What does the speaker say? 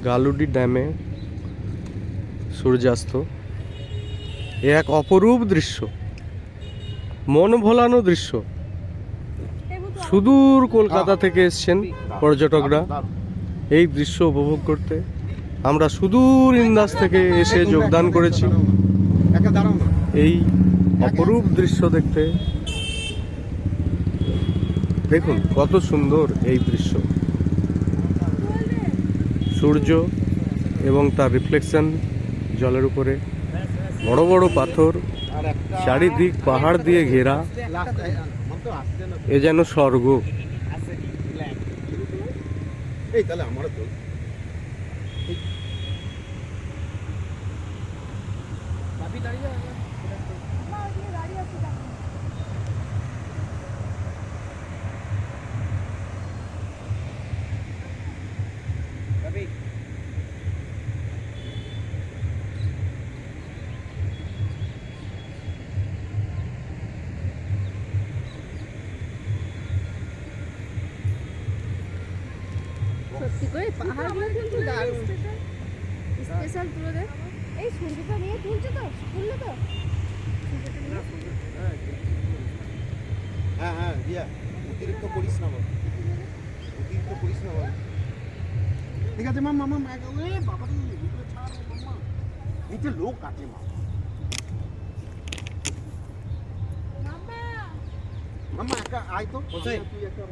গালুডি ড্যামে সূর্যাস্ত এ এক অপরূপ দৃশ্য, মন ভোলানো দৃশ্য। সুদূর কলকাতা থেকে এসছেন পর্যটকরা এই দৃশ্য উপভোগ করতে। আমরা সুদূর ইন্দাস থেকে এসে যোগদান করেছি এই অপরূপ দৃশ্য দেখতে। দেখুন কত সুন্দর এই দৃশ্য, সূর্য এবং তার রিফ্লেকশন জলের উপরে, বড় বড় পাথর, চারিদিক পাহাড় দিয়ে ঘেরা, এ যেন স্বর্গ। সত্যি করে পাহাড়গুলো কিন্তু দারুণ স্পেশাল তুলে দে। এই সূর্যটা নিয়ে তুলছে তো, তুললে তো হ্যাঁ হ্যাঁ রিয়া, অতিরিক্ত করিস না বাবা, অতিরিক্ত করিস না বাবা। ঠিক আছে মামা, মামা ওরে বাবা রে, ভিতরে ছাড় মামা, নিচে লোক আছে মা। মামা একা আয় তো, তুই একটা